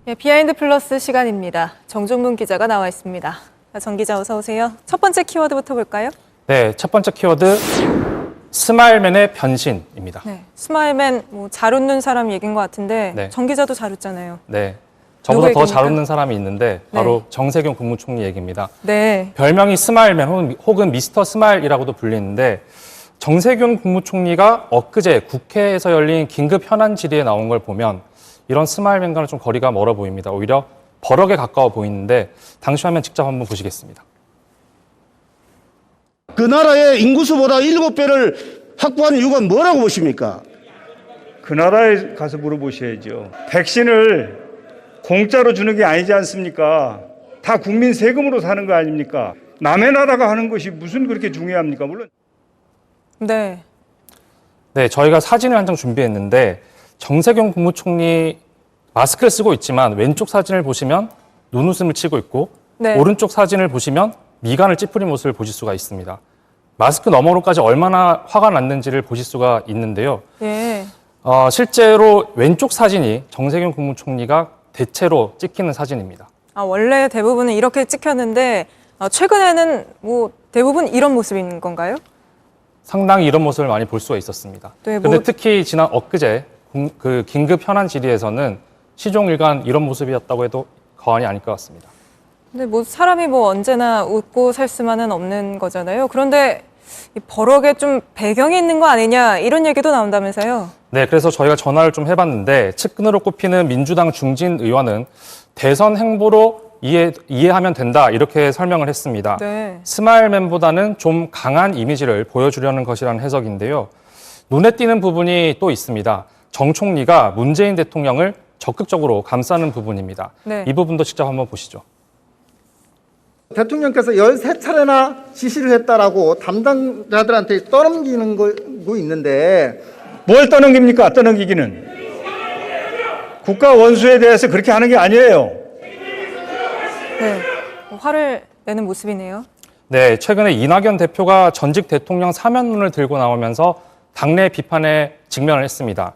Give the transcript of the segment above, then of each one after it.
예, 비하인드 플러스 시간입니다. 정종문 기자가 나와 있습니다. 정 기자 어서 오세요. 첫 번째 키워드부터 볼까요? 네, 첫 번째 키워드 스마일맨의 변신입니다. 네, 스마일맨 잘 웃는 사람 얘기인 것 같은데 네. 정 기자도 잘 웃잖아요. 네, 저보다 더 잘 얘기입니까? 웃는 사람이 있는데 바로 정세균 국무총리 얘기입니다. 네, 별명이 스마일맨 혹은 미스터 스마일이라고도 불리는데 정세균 국무총리가 엊그제 국회에서 열린 긴급 현안 질의에 나온 걸 보면 이런 스마일맨과는 좀 거리가 멀어 보입니다. 오히려 버럭에 가까워 보이는데 당시 화면 직접 한번 보시겠습니다. 그 나라의 인구수보다 7배를 확보한 이유가 뭐라고 보십니까? 그 나라에 가서 물어보셔야죠. 백신을 공짜로 주는 게 아니지 않습니까? 다 국민 세금으로 사는 거 아닙니까? 남의 나라가 하는 것이 무슨 그렇게 중요합니까? 물론. 네, 네, 저희가 사진을 한 장 준비했는데 정세균 국무총리 마스크를 쓰고 있지만 왼쪽 사진을 보시면 눈웃음을 치고 있고 네. 오른쪽 사진을 보시면 미간을 찌푸린 모습을 보실 수가 있습니다. 마스크 너머로까지 얼마나 화가 났는지를 보실 수가 있는데요. 예, 실제로 왼쪽 사진이 정세균 국무총리가 대체로 찍히는 사진입니다. 원래 대부분은 이렇게 찍혔는데 최근에는 대부분 이런 모습인 건가요? 상당히 이런 모습을 많이 볼 수가 있었습니다. 네, 그런데 특히 지난 엊그제 그 긴급 현안 질의에서는 시종일관 이런 모습이었다고 해도 과언이 아닐 것 같습니다. 근데 사람이 언제나 웃고 살 수만은 없는 거잖아요. 그런데 이 버럭에 좀 배경이 있는 거 아니냐 이런 얘기도 나온다면서요. 네, 그래서 저희가 전화를 좀 해봤는데 측근으로 꼽히는 민주당 중진 의원은 대선 행보로 이해하면 된다 이렇게 설명을 했습니다. 네. 스마일맨보다는 좀 강한 이미지를 보여주려는 것이라는 해석인데요. 눈에 띄는 부분이 또 있습니다. 정 총리가 문재인 대통령을 적극적으로 감싸는 부분입니다. 네. 이 부분도 직접 한번 보시죠. 대통령께서 13차례나 지시를 했다라고 담당자들한테 떠넘기는 거 있는데 뭘 떠넘깁니까? 떠넘기기는. 국가 원수에 대해서 그렇게 하는 게 아니에요. 네, 화를 내는 모습이네요. 네, 최근에 이낙연 대표가 전직 대통령 사면론을 들고 나오면서 당내 비판에 직면을 했습니다.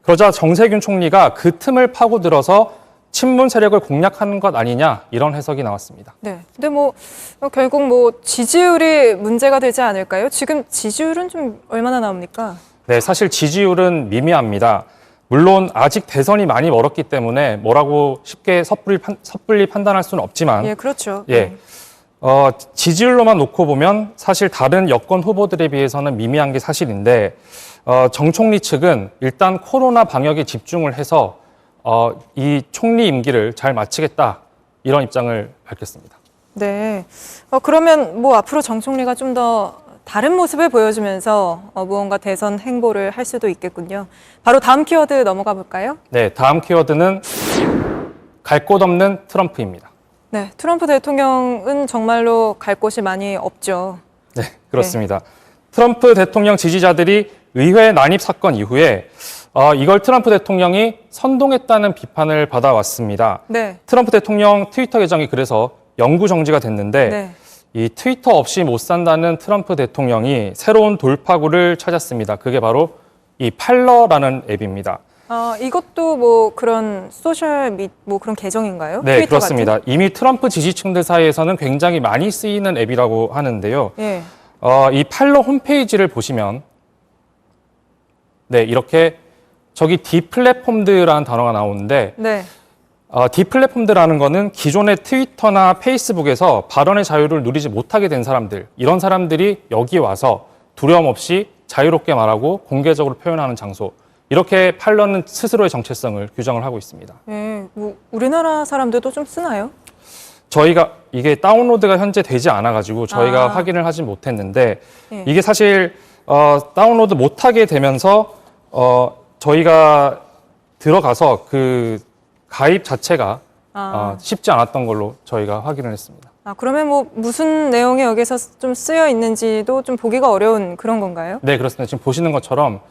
그러자 정세균 총리가 그 틈을 파고들어서 친문 세력을 공략하는 것 아니냐 이런 해석이 나왔습니다. 네, 근데 결국 지지율이 문제가 되지 않을까요? 지금 지지율은 좀 얼마나 나옵니까? 네, 사실 지지율은 미미합니다. 물론 아직 대선이 많이 멀었기 때문에 뭐라고 쉽게 섣불리 판단할 수는 없지만 예, 그렇죠. 예, 지지율로만 놓고 보면 사실 다른 여권 후보들에 비해서는 미미한 게 사실인데 정 총리 측은 일단 코로나 방역에 집중을 해서 이 총리 임기를 잘 마치겠다 이런 입장을 밝혔습니다. 네. 그러면 앞으로 정 총리가 좀 더 다른 모습을 보여주면서 무언가 대선 행보를 할 수도 있겠군요. 바로 다음 키워드 넘어가 볼까요? 네, 다음 키워드는 갈 곳 없는 트럼프입니다. 네, 트럼프 대통령은 정말로 갈 곳이 많이 없죠. 네, 그렇습니다. 트럼프 대통령 지지자들이 의회 난입 사건 이후에 이걸 트럼프 대통령이 선동했다는 비판을 받아왔습니다. 네. 트럼프 대통령 트위터 계정이 그래서 영구 정지가 됐는데 네. 이 트위터 없이 못 산다는 트럼프 대통령이 새로운 돌파구를 찾았습니다. 그게 바로 이 팔러라는 앱입니다. 이것도 그런 그런 계정인가요? 네, 트위터 그렇습니다. 같은? 이미 트럼프 지지층들 사이에서는 굉장히 많이 쓰이는 앱이라고 하는데요. 예. 이 팔러 홈페이지를 보시면 네, 이렇게 저기 디플랫폼드라는 단어가 나오는데 네. 디플랫폼드라는 거는 기존의 트위터나 페이스북에서 발언의 자유를 누리지 못하게 된 사람들, 이런 사람들이 여기 와서 두려움 없이 자유롭게 말하고 공개적으로 표현하는 장소, 이렇게 팔러는 스스로의 정체성을 규정을 하고 있습니다. 예, 우리나라 사람들도 좀 쓰나요? 저희가 이게 다운로드가 현재 되지 않아가지고 저희가 확인을 하지 못했는데 예. 이게 사실 다운로드 못하게 되면서 저희가 들어가서 그 가입 자체가 쉽지 않았던 걸로 저희가 확인을 했습니다. 그러면 무슨 내용이 여기서 좀 쓰여 있는지도 좀 보기가 어려운 그런 건가요? 네, 그렇습니다. 지금 보시는 것처럼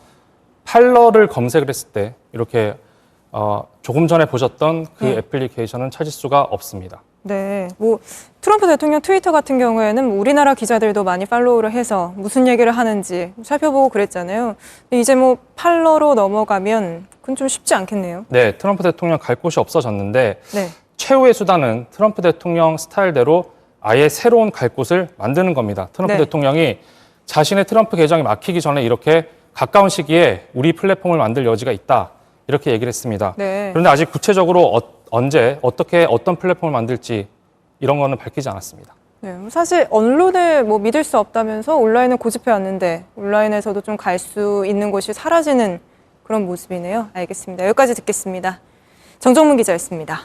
팔러를 검색을 했을 때 이렇게 조금 전에 보셨던 그 애플리케이션은 찾을 수가 없습니다. 네, 뭐 트럼프 대통령 트위터 같은 경우에는 뭐 우리나라 기자들도 많이 팔로우를 해서 무슨 얘기를 하는지 살펴보고 그랬잖아요. 근데 이제 뭐 팔러로 넘어가면 그건 좀 쉽지 않겠네요. 네, 트럼프 대통령 갈 곳이 없어졌는데 네, 최후의 수단은 트럼프 대통령 스타일대로 아예 새로운 갈 곳을 만드는 겁니다. 트럼프 네. 대통령이 자신의 트럼프 계정이 막히기 전에 이렇게 가까운 시기에 우리 플랫폼을 만들 여지가 있다. 이렇게 얘기를 했습니다. 네. 그런데 아직 구체적으로 언제, 어떻게, 어떤 플랫폼을 만들지 이런 거는 밝히지 않았습니다. 네, 사실 언론을 뭐 믿을 수 없다면서 온라인을 고집해 왔는데 온라인에서도 좀 갈 수 있는 곳이 사라지는 그런 모습이네요. 알겠습니다. 여기까지 듣겠습니다. 정정문 기자였습니다.